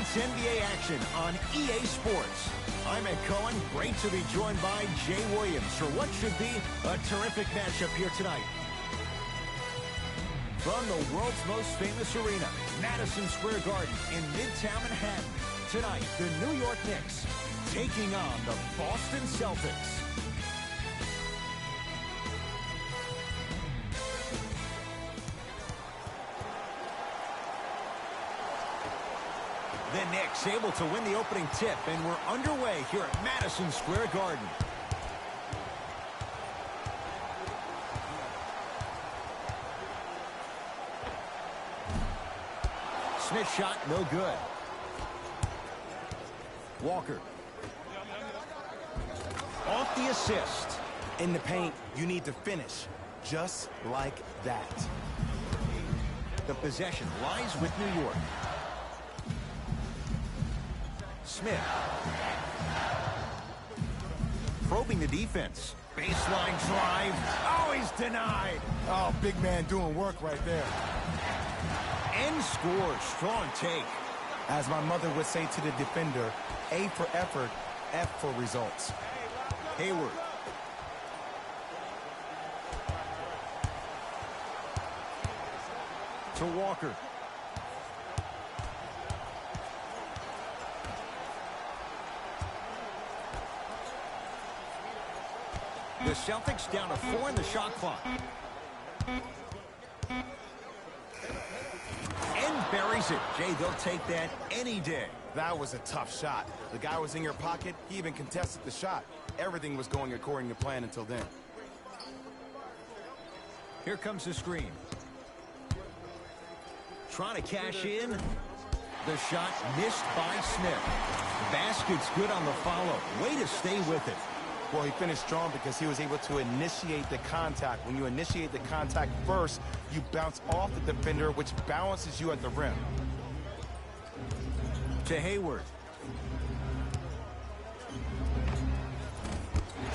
It's NBA action on EA Sports. I'm Ed Cohen. Great to be joined by Jay Williams for what should be a terrific matchup here tonight. From the world's most famous arena, Madison Square Garden in Midtown Manhattan. Tonight, the New York Knicks taking on the Boston Celtics. The Knicks able to win the opening tip, and we're underway here at Madison Square Garden. Smith shot, no good. Walker. Off the assist. In the paint, you need to finish, just like that. The possession lies with New York. Smith. Probing the defense. Baseline drive. Oh, he's denied. Oh, big man doing work right there. And scores. Strong take. As my mother would say to the defender, A for effort, F for results. Hayward. To Walker. The Celtics down to 4 in the shot clock. And buries it. Jay, they'll take that any day. That was a tough shot. The guy was in your pocket. He even contested the shot. Everything was going according to plan until then. Here comes the screen. Trying to cash in. The shot missed by Smith. Basket's good on the follow. Way to stay with it. Well, he finished strong because he was able to initiate the contact. When you initiate the contact first, you bounce off the defender, which balances you at the rim. To Hayward.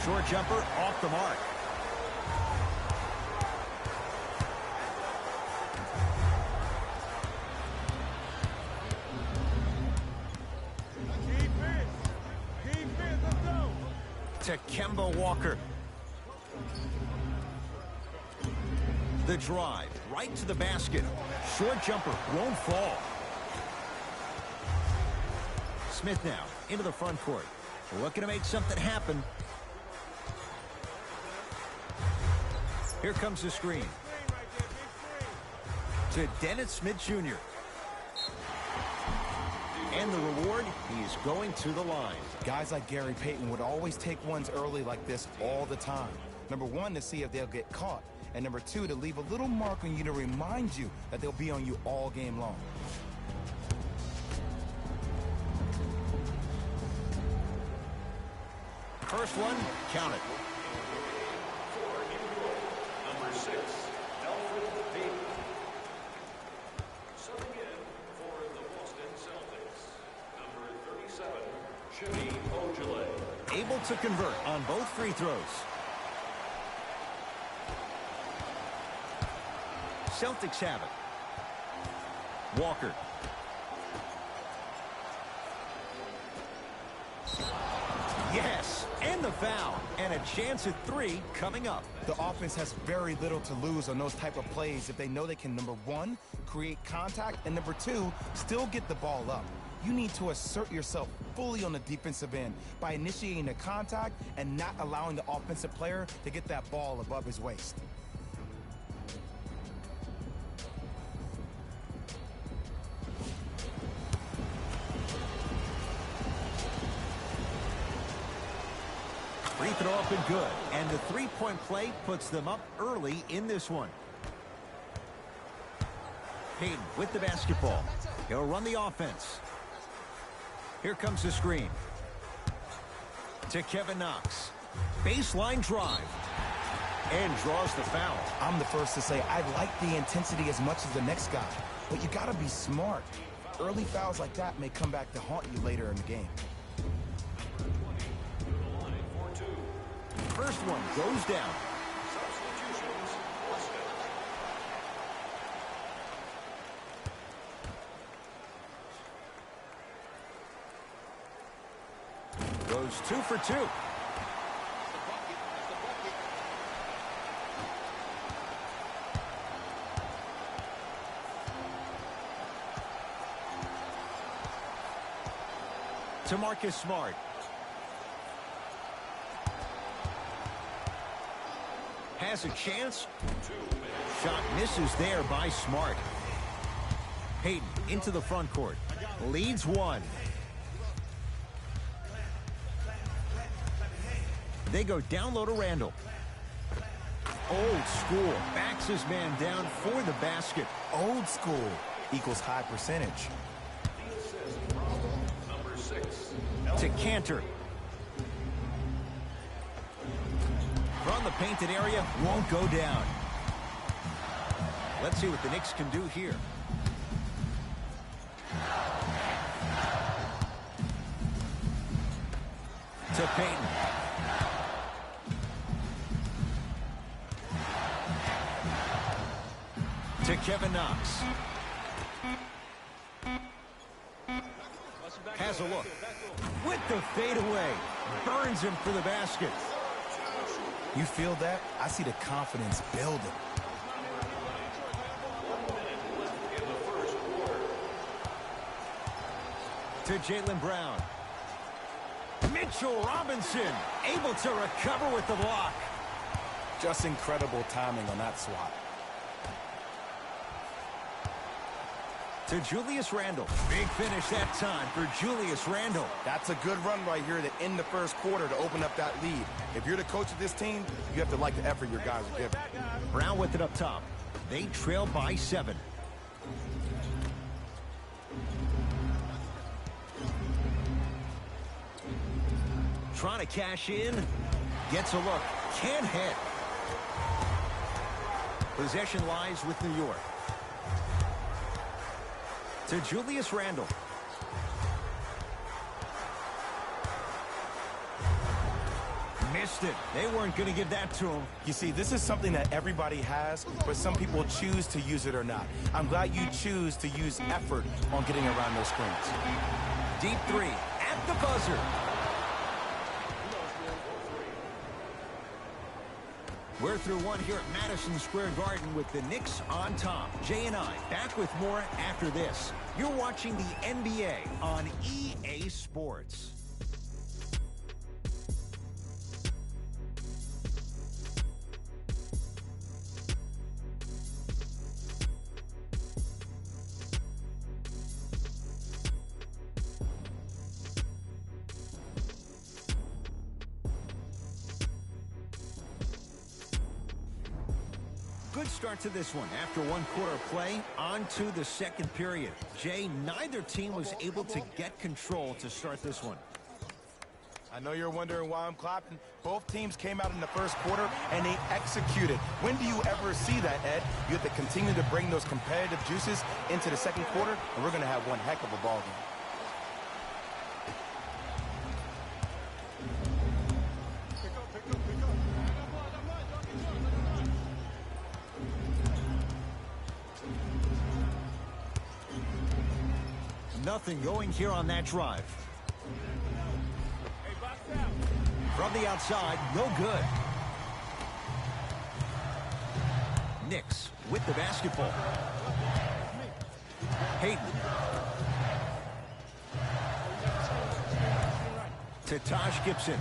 Short jumper off the mark. To Kemba Walker. The drive right to the basket. Short jumper won't fall. Smith now into the front court. Looking to make something happen. Here comes the screen. To Dennis Smith Jr. And the reward, he's going to the line. Guys like Gary Payton would always take ones early like this all the time. Number one, to see if they'll get caught. And number two, to leave a little mark on you to remind you that they'll be on you all game long. First one, count it. Number 6, Alfred Payton. Subbing in for the Boston Celtics, number 37, Jimmy Ojale. Able to convert on both free throws. Celtics have it. Walker. Yes, and the foul. And a chance at 3 coming up. The offense has very little to lose on those type of plays if they know they can, number one, create contact, and number two, still get the ball up. You need to assert yourself fully on the defensive end by initiating the contact and not allowing the offensive player to get that ball above his waist. Free throw up and good. And the three-point play puts them up early in this one. Payton with the basketball. He'll run the offense. Here comes the screen. To Kevin Knox. Baseline drive. And draws the foul. I'm the first to say I like the intensity as much as the next guy. But you got to be smart. Early fouls like that may come back to haunt you later in the game. First one goes down. Goes 2 for 2. To Marcus Smart. Has a chance. Shot misses there by Smart. Payton into the front court. Leads one. They go down low to Randall. Old school. Backs his man down for the basket. Old school equals high percentage. Number 6. To Cantor. From the painted area, won't go down. Let's see what the Knicks can do here. To Payton. To Kevin Knox. Has a look. With the fadeaway. Burns him for the basket. You feel that? I see the confidence building. To Jaylen Brown. Mitchell Robinson able to recover with the block. Just incredible timing on that swat. To Julius Randle. Big finish that time for Julius Randle. That's a good run right here to end the first quarter to open up that lead. If you're the coach of this team, you have to like the effort your guys are giving. Brown with it up top. They trail by 7. Trying to cash in. Gets a look. Can't hit. Possession lies with New York. To Julius Randle. Missed it. They weren't going to give that to him. You see, this is something that everybody has, but some people choose to use it or not. I'm glad you choose to use effort on getting around those screens. Deep 3 at the buzzer. We're through one here at Madison Square Garden with the Knicks on top. Jay and I back with more after this. You're watching the NBA on EA Sports. Good start to this one. After one quarter play, on to the second period. Jay, neither team was able to get control to start this one. I know you're wondering why I'm clapping. Both teams came out in the first quarter, and they executed. When do you ever see that, Ed? You have to continue to bring those competitive juices into the second quarter, and we're going to have one heck of a ball game. Nothing going here on that drive. From the outside, no good. Knicks with the basketball. Payton. To Taj Gibson.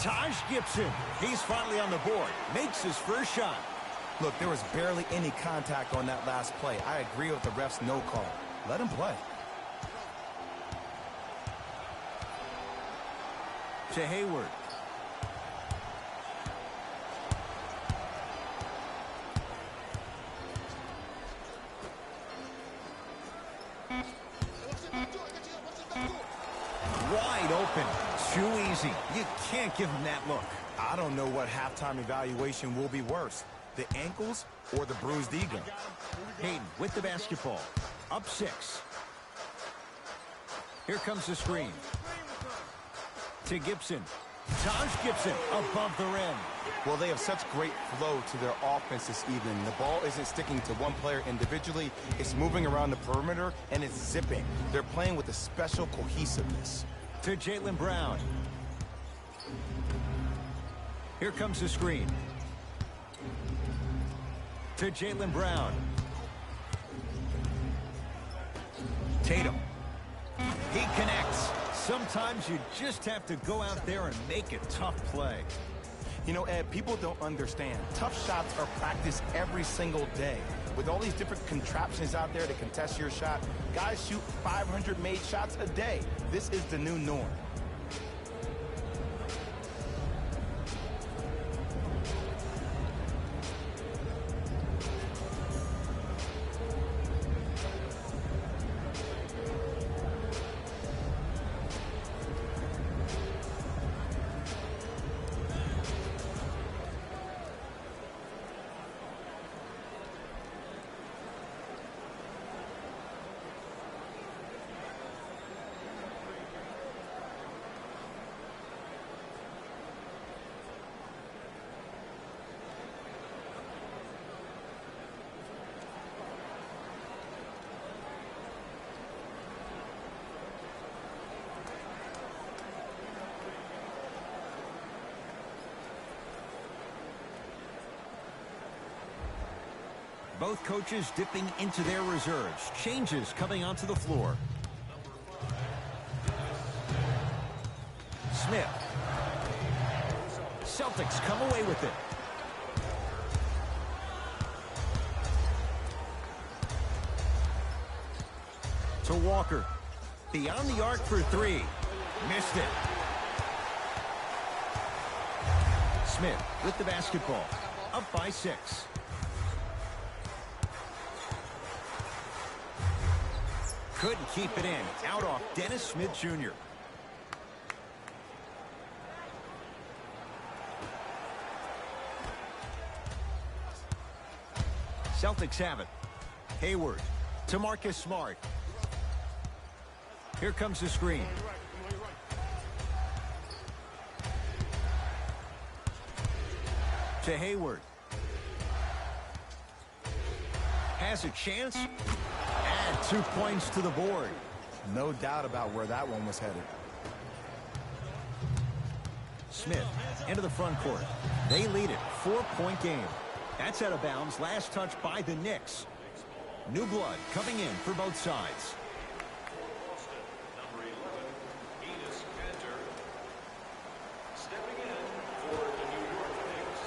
Taj Gibson. He's finally on the board. Makes his first shot. Look, there was barely any contact on that last play. I agree with the ref's no call. Let him play. To Hayward. Wide open. Too easy. You can't give him that look. I don't know what halftime evaluation will be worse, the ankles or the bruised ego. Payton with the basketball. Up 6. Here comes the screen. To Gibson. Taj Gibson above the rim. Well, they have such great flow to their offense this evening. The ball isn't sticking to one player individually. It's moving around the perimeter, and it's zipping. They're playing with a special cohesiveness. To Jaylen Brown. Here comes the screen. To Jaylen Brown. Tatum. He connects. Sometimes you just have to go out there and make a tough play. You know, Ed, people don't understand. Tough shots are practiced every single day. With all these different contraptions out there to contest your shot, guys shoot 500 made shots a day. This is the new norm. Both coaches dipping into their reserves. Changes coming onto the floor. Smith. Celtics come away with it. To Walker. Beyond the arc for three. Missed it. Smith with the basketball. Up by 6. Couldn't keep it in. Out off Dennis Smith Jr. Celtics have it. Hayward to Marcus Smart. Here comes the screen. To Hayward. Has a chance. And 2 points to the board. No doubt about where that one was headed. Smith into the front court. They lead it. 4-point game. That's out of bounds. Last touch by the Knicks. New blood coming in for both sides. Number 11, Enes Kanter. Stepping in for the New York Knicks,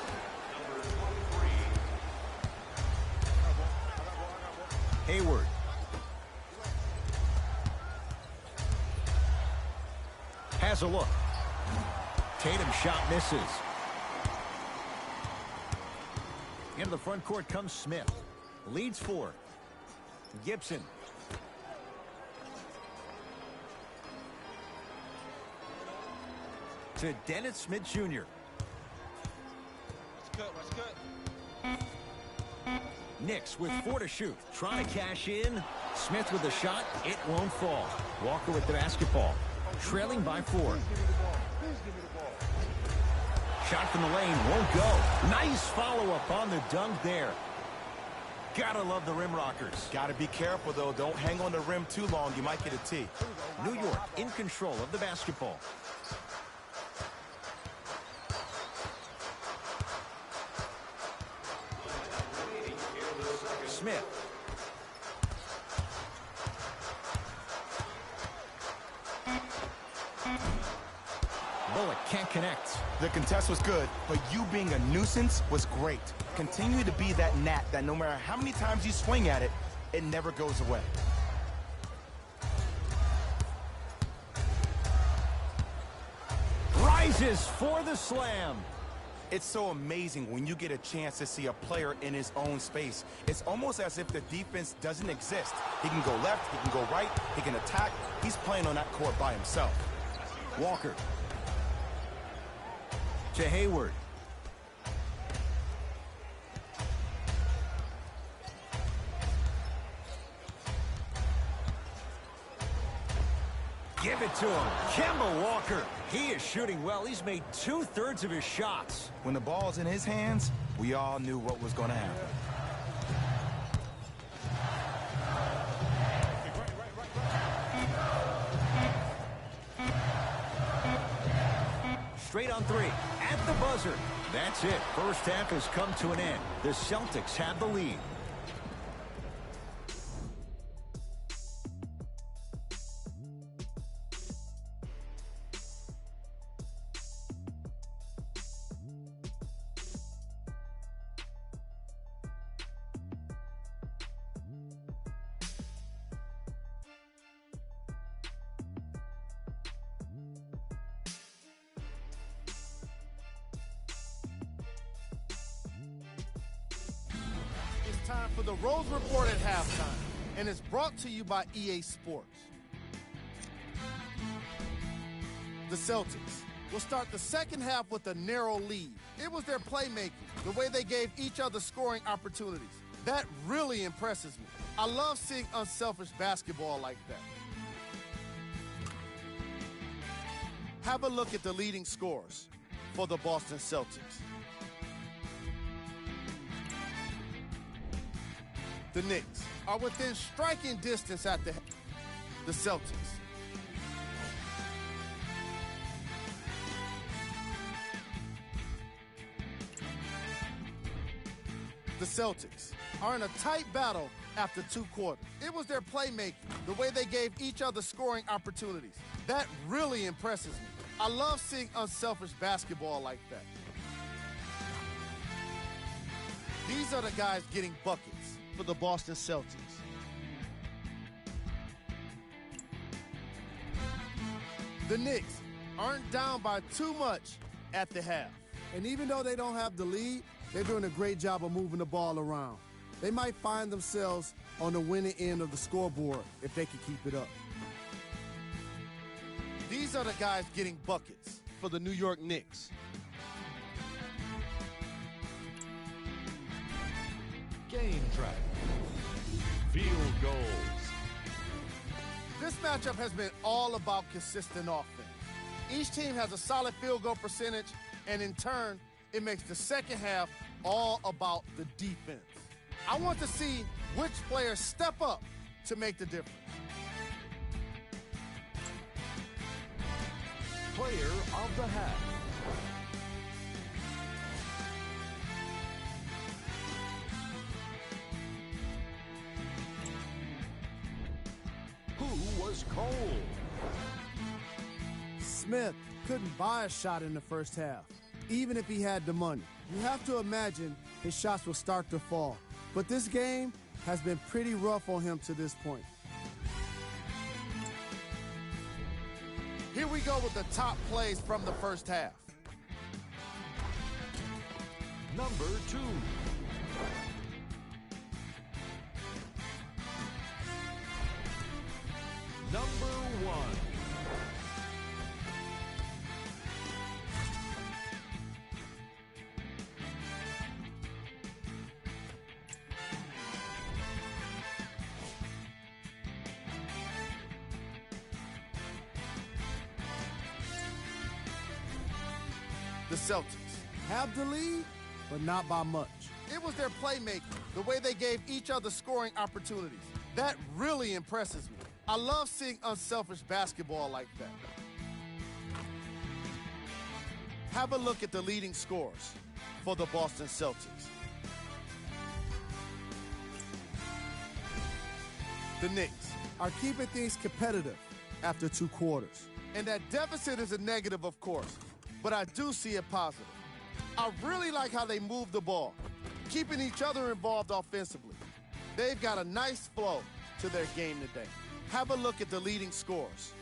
number 23. Hayward. Has a look. Tatum shot misses. Into the front court comes Smith. Leads 4. Gibson. To Dennis Smith Jr. Knicks with 4 to shoot. Trying to cash in. Smith with the shot. It won't fall. Walker with the basketball. Trailing by 4. Shot from the lane won't go. Nice follow-up on the dunk there. Gotta love the rim rockers. Gotta be careful, though. Don't hang on the rim too long. You might get a tee. New York in control of the basketball. Smith. Bullock can't connect. The contest was good, but you being a nuisance was great. Continue to be that gnat that no matter how many times you swing at it, it never goes away. Rises for the slam. It's so amazing when you get a chance to see a player in his own space. It's almost as if the defense doesn't exist. He can go left, he can go right, he can attack. He's playing on that court by himself. Walker. To Hayward. Give it to him. Kemba Walker. He is shooting well. He's made 2/3 of his shots. When the ball's in his hands, we all knew what was going to happen. straight on three. At the buzzer. That's it. First half has come to an end. The Celtics have the lead. It's time for the Rose Report at halftime, and it's brought to you by EA Sports. The Celtics will start the second half with a narrow lead. It was their playmaking, the way they gave each other scoring opportunities. That really impresses me. I love seeing unselfish basketball like that. Have a look at the leading scorers for the Boston Celtics. The Knicks are within striking distance at the Celtics. The Celtics are in a tight battle after 2 quarters. It was their playmaking, the way they gave each other scoring opportunities. That really impresses me. I love seeing unselfish basketball like that. These are the guys getting buckets for the Boston Celtics. The Knicks aren't down by too much at the half. And even though they don't have the lead, they're doing a great job of moving the ball around. They might find themselves on the winning end of the scoreboard if they can keep it up. These are the guys getting buckets for the New York Knicks. Game track. Field goals. This matchup has been all about consistent offense. Each team has a solid field goal percentage, and in turn, it makes the second half all about the defense. I want to see which players step up to make the difference. Player of the half. Who was cold? Smith couldn't buy a shot in the first half, even if he had the money. You have to imagine his shots will start to fall. But this game has been pretty rough on him to this point. Here we go with the top plays from the first half. Number 2. Number 1. The Celtics have the lead, but not by much. It was their playmaking, the way they gave each other scoring opportunities. That really impresses me. I love seeing unselfish basketball like that. Have a look at the leading scorers for the Boston Celtics. The Knicks are keeping things competitive after 2 quarters. And that deficit is a negative, of course, but I do see it positive. I really like how they move the ball, keeping each other involved offensively. They've got a nice flow to their game today. Have a look at the leading scorers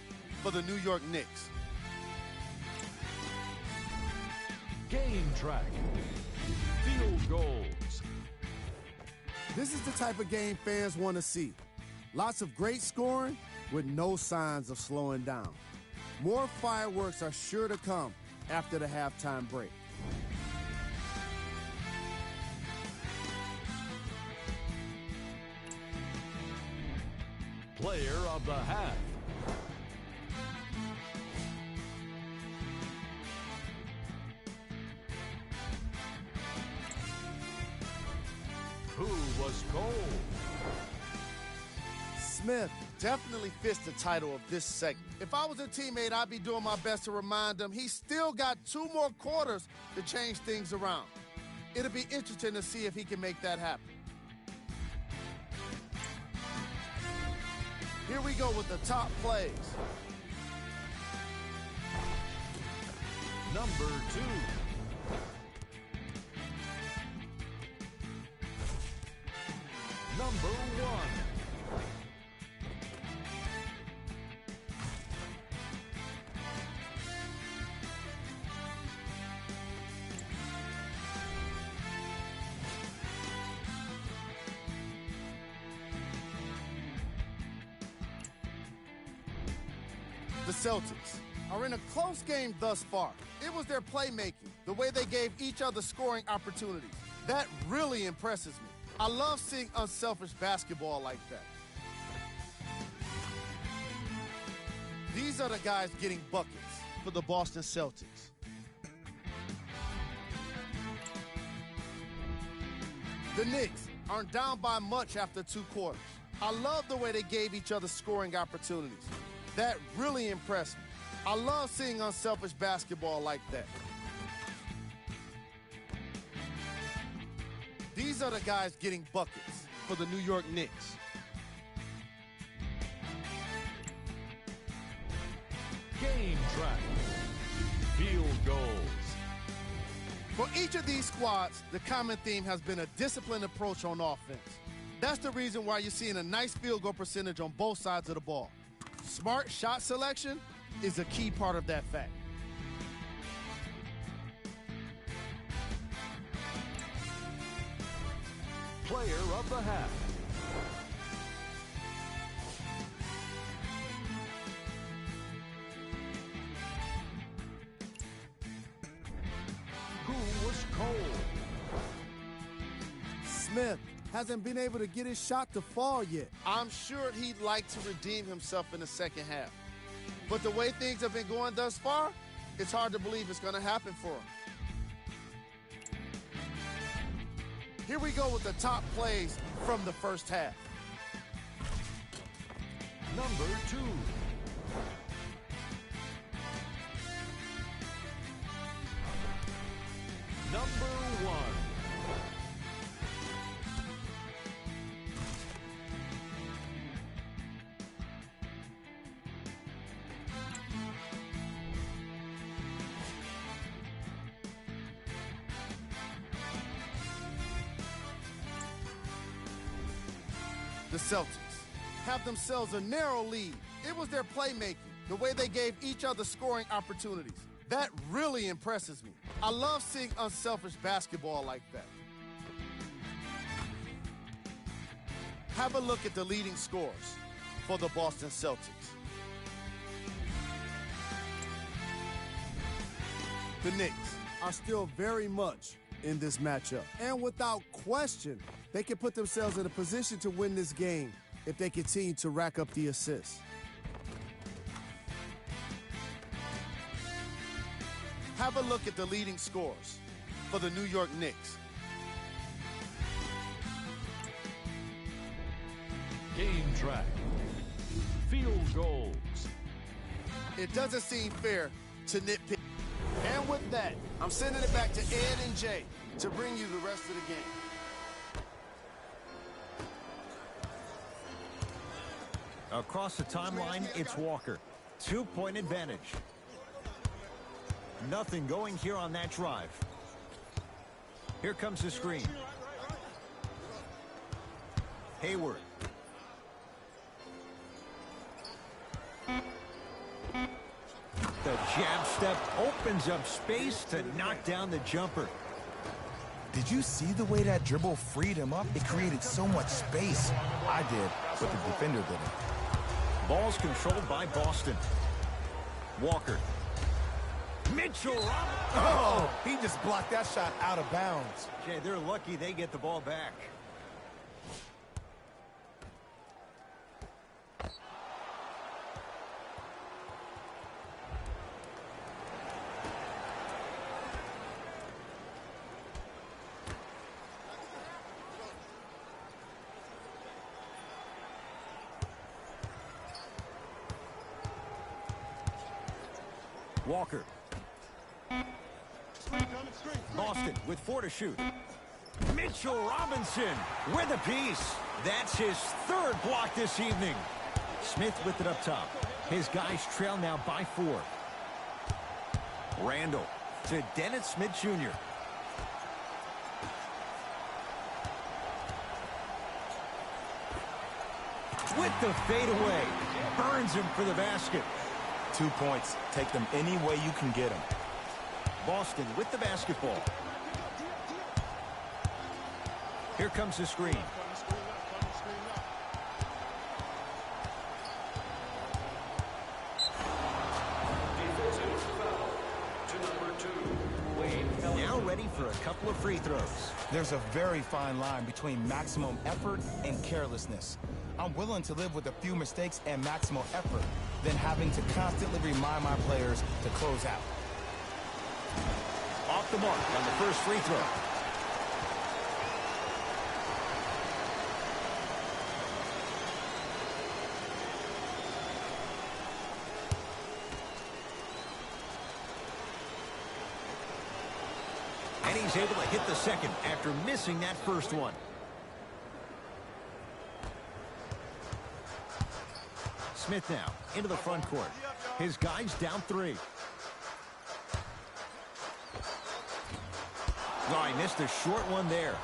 for the New York Knicks. Game track. Field goals. This is the type of game fans want to see. Lots of great scoring with no signs of slowing down. More fireworks are sure to come after the halftime break. Player of the half. Who was cold? Smith definitely fits the title of this segment. If I was a teammate, I'd be doing my best to remind him he's still got 2 more quarters to change things around. It'll be interesting to see if he can make that happen. Here we go with the top plays. Number 2. Number 1. The Celtics are in a close game thus far. It was their playmaking, the way they gave each other scoring opportunities. That really impresses me. I love seeing unselfish basketball like that. These are the guys getting buckets for the Boston Celtics. The Knicks aren't down by much after 2 quarters. I love the way they gave each other scoring opportunities. That really impressed me. I love seeing unselfish basketball like that. These are the guys getting buckets for the New York Knicks. Game track. Field goals. For each of these squads, the common theme has been a disciplined approach on offense. That's the reason why you're seeing a nice field goal percentage on both sides of the ball. Smart shot selection is a key part of that fact. Player of the half. Who was cold? Smith hasn't been able to get his shot to fall yet. I'm sure he'd like to redeem himself in the second half. But the way things have been going thus far, it's hard to believe it's going to happen for him. Here we go with the top plays from the first half. Number 2. Number 1. The Celtics have themselves a narrow lead. It was their playmaking, the way they gave each other scoring opportunities. That really impresses me. I love seeing unselfish basketball like that. Have a look at the leading scorers for the Boston Celtics. The Knicks are still very much in this matchup. And without question, they can put themselves in a position to win this game if they continue to rack up the assists. Have a look at the leading scorers for the New York Knicks. Game track. Field goals. It doesn't seem fair to nitpick. And with that, I'm sending it back to Ed and Jay to bring you the rest of the game. Across the timeline, it's Walker. 2-point advantage. Nothing going here on that drive. Here comes the screen. Hayward. The jab step opens up space to knock down the jumper. Did you see the way that dribble freed him up? It created so much space. I did, but the defender didn't. Ball's controlled by Boston. Walker. Mitchell. Oh, he just blocked that shot out of bounds. Jay, they're lucky they get the ball back. Walker. Boston with 4 to shoot. Mitchell Robinson with a piece. That's his 3rd block this evening. Smith with it up top. His guys trail now by 4. Randall to Dennis Smith Jr. With the fadeaway. Burns him for the basket. 2 points. Take them any way you can get them. Boston with the basketball. Here comes the screen. Now ready for a couple of free throws. There's a very fine line between maximum effort and carelessness. I'm willing to live with a few mistakes and maximal effort than having to constantly remind my players to close out. Off the mark on the first free throw. And he's able to hit the second after missing that first one. Smith now into the front court. His guys down 3. Oh, he missed a short one there.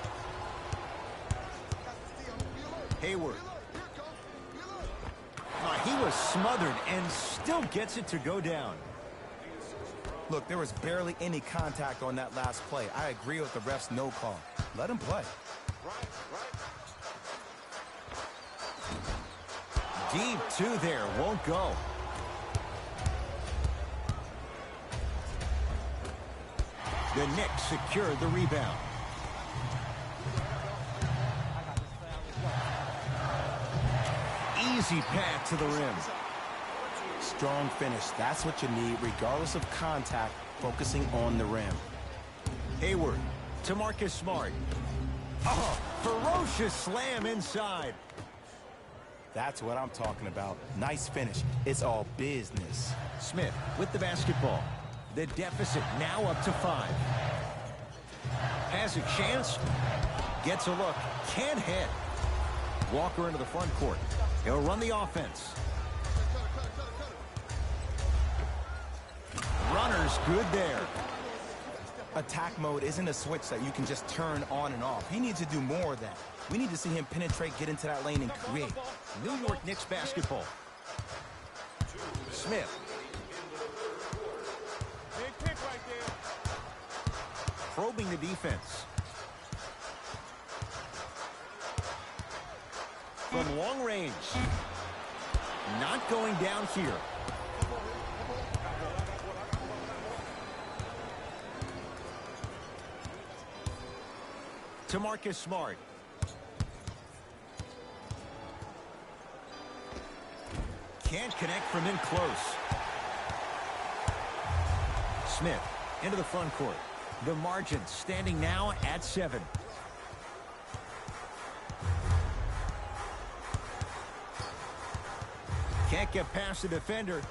Hayward. Oh, he was smothered and still gets it to go down. Look, there was barely any contact on that last play. I agree with the ref's no call. Let him play. Deep 2 there, won't go. The Knicks secure the rebound. Easy path to the rim. Strong finish. That's what you need, regardless of contact, focusing on the rim. Hayward to Marcus Smart. Oh, ferocious slam inside. That's what I'm talking about. Nice finish. It's all business. Smith with the basketball. The deficit now up to 5. Has a chance. Gets a look. Can't hit. Walker into the front court. He'll run the offense. Runner's good there. Attack mode isn't a switch that you can just turn on and off. He needs to do more of that. We need to see him penetrate, get into that lane, and create. New York Knicks basketball. Smith. Probing the defense. From long range. Not going down here. To Marcus Smart. Can't connect from in close. Smith into the front court. The margin standing now at 7. Can't get past the defender.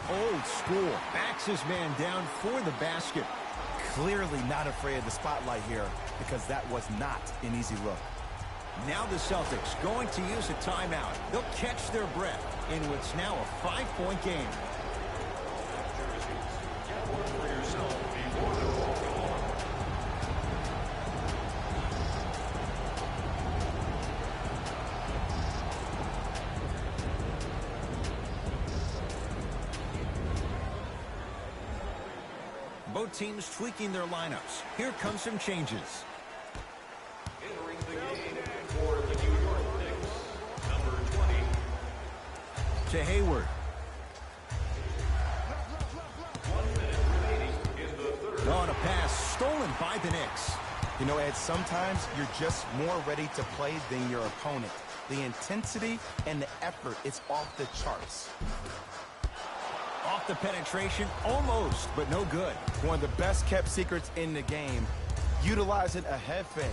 Old school. Backs his man down for the basket. Clearly not afraid of the spotlight here, because that was not an easy look. Now the Celtics going to use a timeout. They'll catch their breath in what's now a 5-point game. Both teams tweaking their lineups. Here come some changes. Entering the game for the New York Knicks, number 20. To Hayward. 1 minute remaining in the third. On a pass stolen by the Knicks. You know, Ed, sometimes you're just more ready to play than your opponent. The intensity and the effort is off the charts. Off the penetration, almost, but no good. One of the best kept secrets in the game. Utilizing a head fake.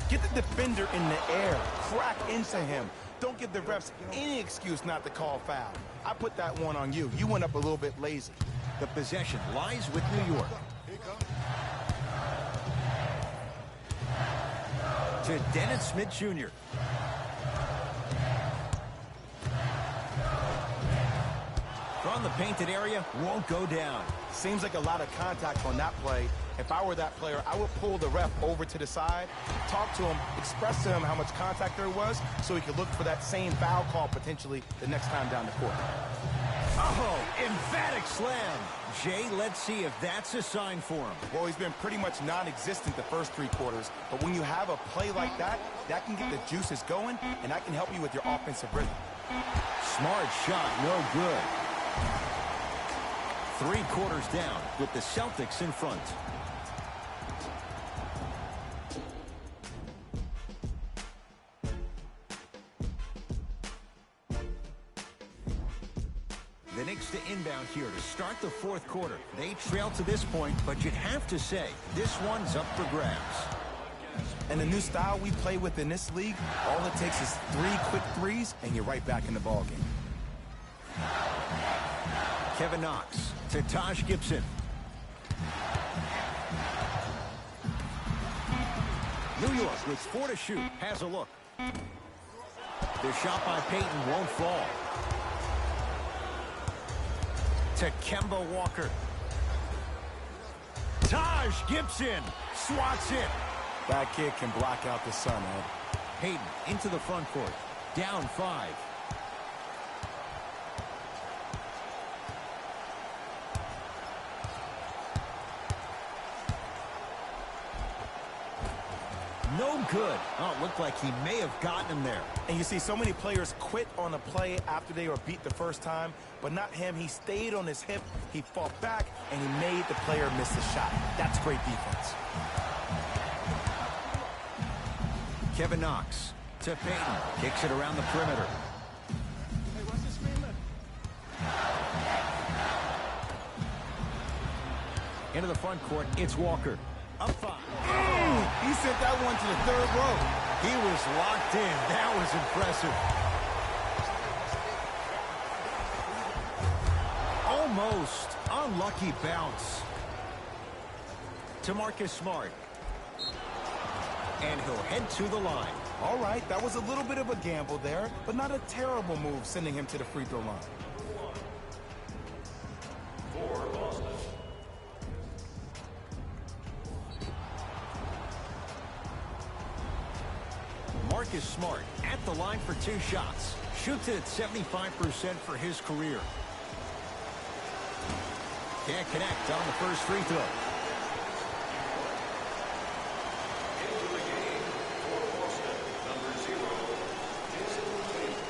Get the defender in the air. Crack into him. don't give the refs any excuse not to call foul. I put that one on you. You went up a little bit lazy. The possession lies with New York. To Dennis Smith Jr. From the painted area, won't go down. Seems like a lot of contact on that play. If I were that player, I would pull the ref over to the side, talk to him, express to him how much contact there was so he could look for that same foul call potentially the next time down the court. Oh, emphatic slam. Jay, let's see if that's a sign for him. Well, he's been pretty much non-existent the first 3 quarters, but when you have a play like that, that can get the juices going, and that can help you with your offensive rhythm. Smart shot, no good. 3 quarters down with the Celtics in front. The Knicks to inbound here to start the 4th quarter. They trail to this point, but you'd have to say this one's up for grabs. And the new style we play with in this league, all it takes is 3 quick threes, and you're right back in the ballgame. Kevin Knox to Taj Gibson. New York with 4 to shoot. Has a look. The shot by Payton won't fall. To Kemba Walker. Taj Gibson swats it. That kid can block out the sun, Ed. Payton into the front court. Down 5. No good. Oh, it looked like he may have gotten him there. And you see so many players quit on a play after they were beat the first time, but not him. He stayed on his hip, he fought back, and he made the player miss the shot. That's great defense. Kevin Knox to Payton. Kicks it around the perimeter. Into the front court, it's Walker. Up 5. He sent that one to the 3rd row. He was locked in. That was impressive. Almost. Unlucky bounce. To Marcus Smart. And he'll head to the line. All right, that was a little bit of a gamble there, but not a terrible move sending him to the free throw line. For Boston. Marcus Smart at the line for 2 shots. Shoots it at 75% for his career. Can't connect on the first free throw. Into the game for Boston, number 0, Jason Tatum.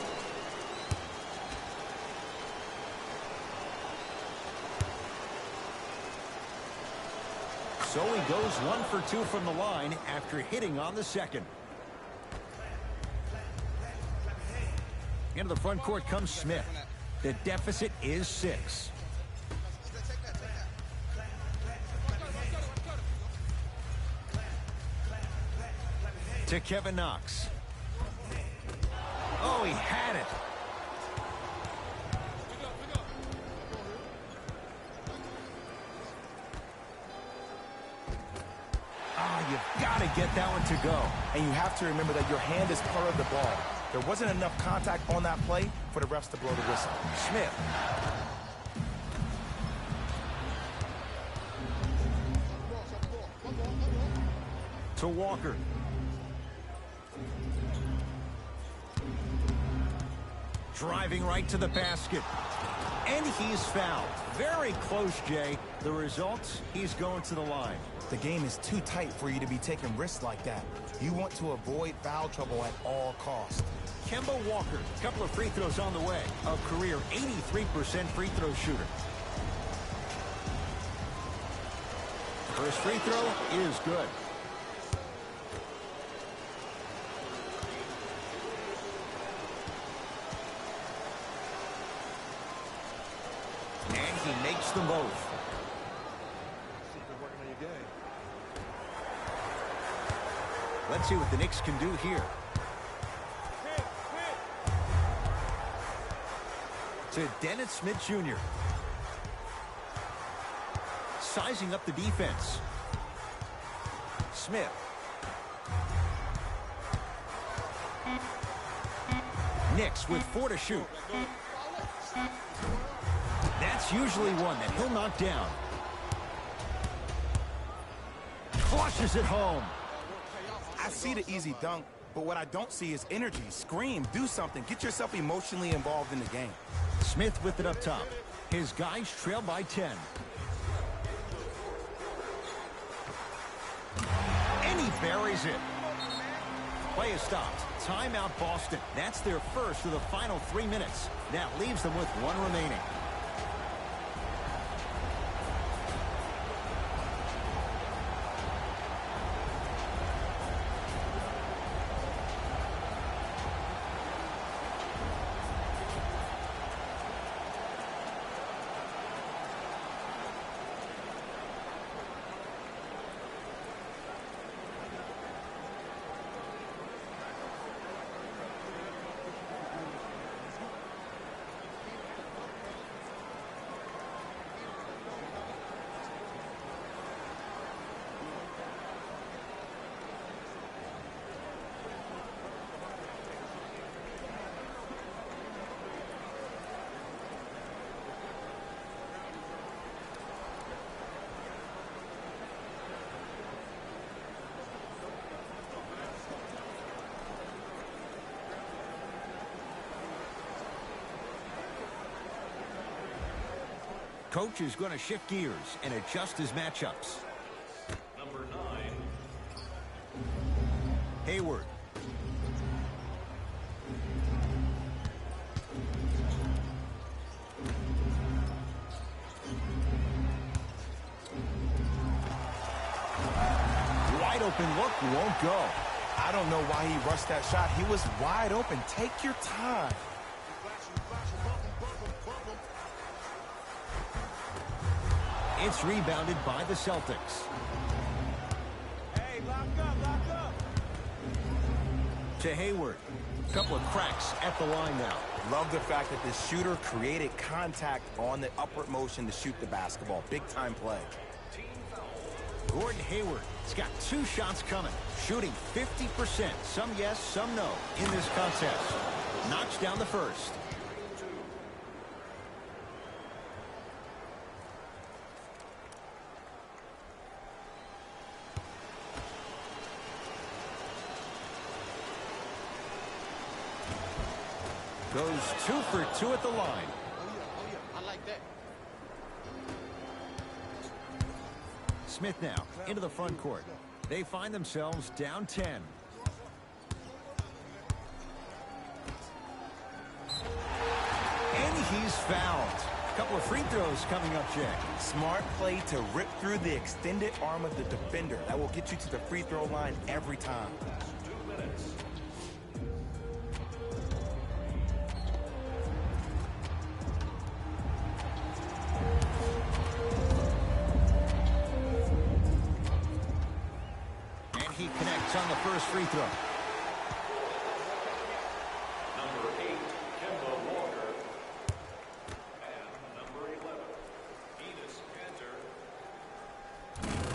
So he goes 1 for 2 from the line after hitting on the second. Into the front court comes Smith. The deficit is 6. To Kevin Knox. Oh, he had it. Oh, you've got to get that one to go. And you have to remember that your hand is part of the ball. There wasn't enough contact on that play for the refs to blow the whistle. Smith. To Walker. Driving right to the basket. And he's fouled. Very close, Jay. The result, he's going to the line. The game is too tight for you to be taking risks like that. You want to avoid foul trouble at all costs. Kemba Walker, a couple of free throws on the way. A career 83% free throw shooter. First free throw is good. And he makes them both. Let's see what the Knicks can do here. to Dennis Smith Jr. Sizing up the defense. Smith. Knicks with 4 to shoot. That's usually one that he'll knock down. Flushes it home. I see the easy dunk, but what I don't see is energy. Scream, do something. Get yourself emotionally involved in the game. Smith with it up top. His guys trail by 10. And he buries it. Play is stopped. Timeout Boston. That's their first of the final 3 minutes. That leaves them with 1 remaining. Coach is going to shift gears and adjust his matchups. Number 9. Hayward. Wide open look, won't go. I don't know why he rushed that shot. He was wide open. Take your time. It's rebounded by the Celtics. Hey, lock up. To Hayward. Couple of cracks at the line now. Love the fact that the shooter created contact on the upward motion to shoot the basketball. Big time play. Gordon Hayward has got 2 shots coming. Shooting 50%. Some yes, some no in this contest. Knocks down the first. Goes 2 for 2 at the line. Oh, yeah. I like that. Smith now into the front court. They find themselves down 10. And he's fouled. Couple of free throws coming up, Jay. Smart play to rip through the extended arm of the defender. That will get you to the free throw line every time. 2 minutes. He connects on the first free throw. Number 8, Kemba Walker. And number 11, Enes Kanter.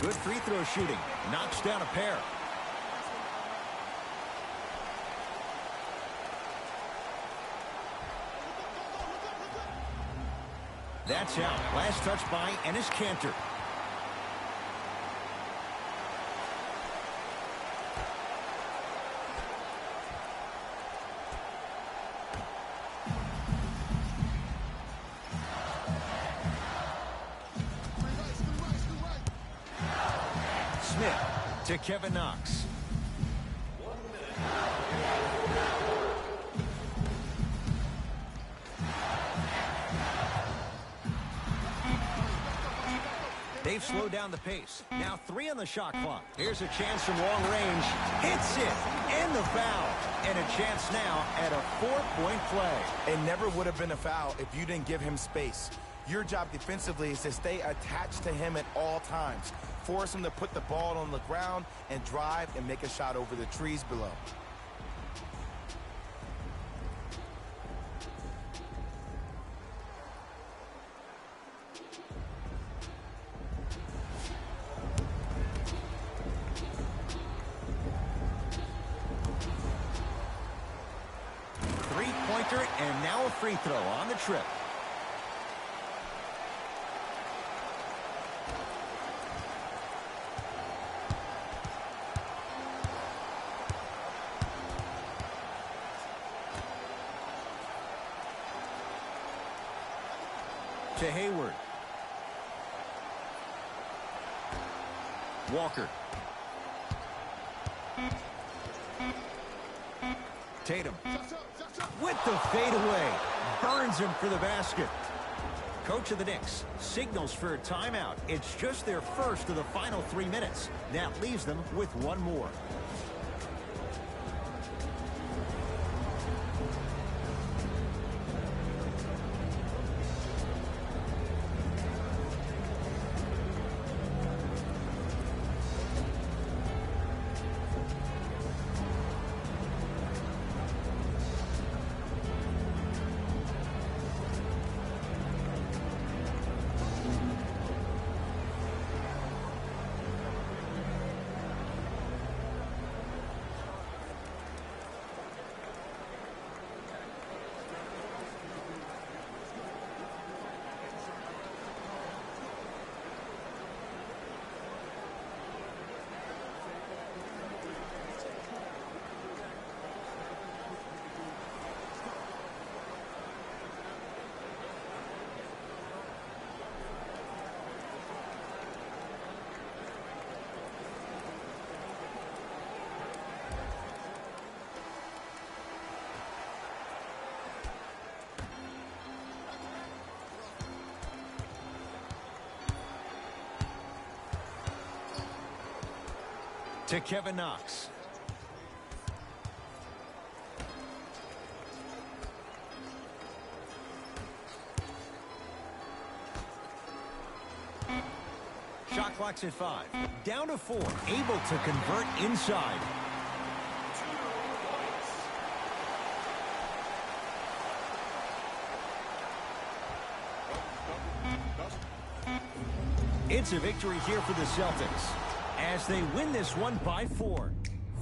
Good free throw shooting. Knocks down a pair. That's out. Last touch by Enes Kanter. To Kevin Knox. 1 minute. They've slowed down the pace. Now 3 on the shot clock. Here's a chance from long range. Hits it. And the foul. And a chance now at a 4-point play. It never would have been a foul if you didn't give him space. Your job defensively is to stay attached to him at all times. Force him to put the ball on the ground and drive and make a shot over the trees below. after it, and now a free throw on the trip. To Hayward. Walker. Tatum. With the fadeaway. Burns him for the basket. Coach of the Knicks signals for a timeout. It's just their first of the final 3 minutes. That leaves them with one more. To Kevin Knox. Shot clock's at 5. Down to 4. Able to convert inside. It's a victory here for the Celtics as they win this one by 4.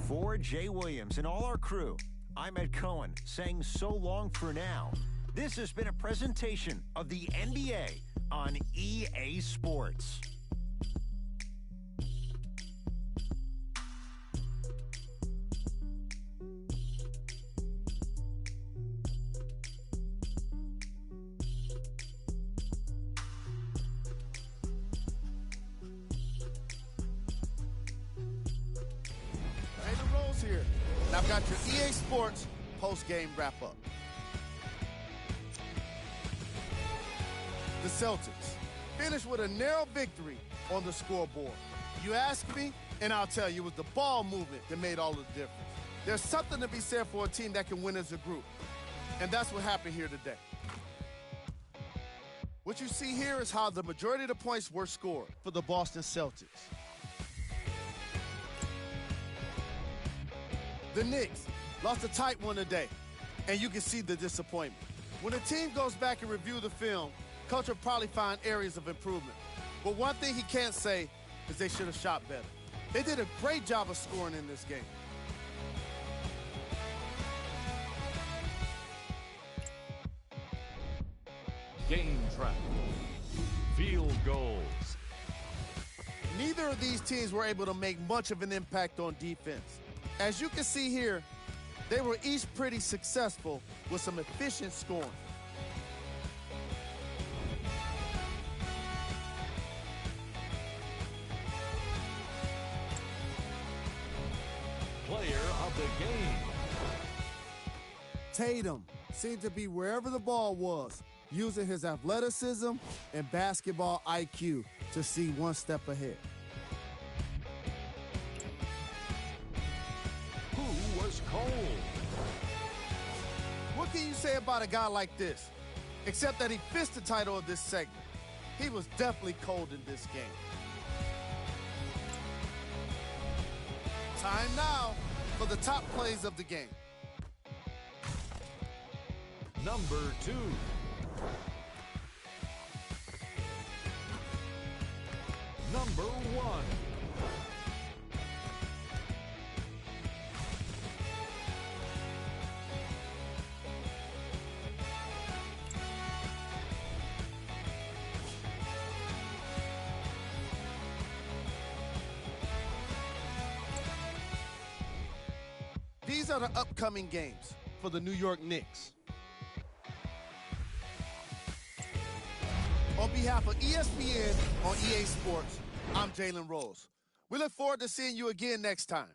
For Jay Williams and all our crew, I'm Ed Cohen saying so long for now. This has been a presentation of the NBA on EA Sports. Here. And I've got your EA Sports post-game wrap-up. The Celtics finished with a narrow victory on the scoreboard. You ask me, and I'll tell you, it was the ball movement that made all the difference. There's something to be said for a team that can win as a group, and that's what happened here today. What you see here is how the majority of the points were scored for the Boston Celtics. The Knicks lost a tight one today, and you can see the disappointment. When a team goes back and review the film, coach will probably find areas of improvement. But one thing he can't say is they should have shot better. They did a great job of scoring in this game. Game track. Field goals. Neither of these teams were able to make much of an impact on defense. As you can see here, they were each pretty successful with some efficient scoring. Player of the game. Tatum seemed to be wherever the ball was, using his athleticism and basketball IQ to see one step ahead. Who was cold? What can you say about a guy like this? Except that he fits the title of this segment. He was definitely cold in this game. Time now for the top plays of the game. Number 2. Number 1. These are the upcoming games for the New York Knicks. On behalf of ESPN on EA Sports, I'm Jalen Rose. We look forward to seeing you again next time.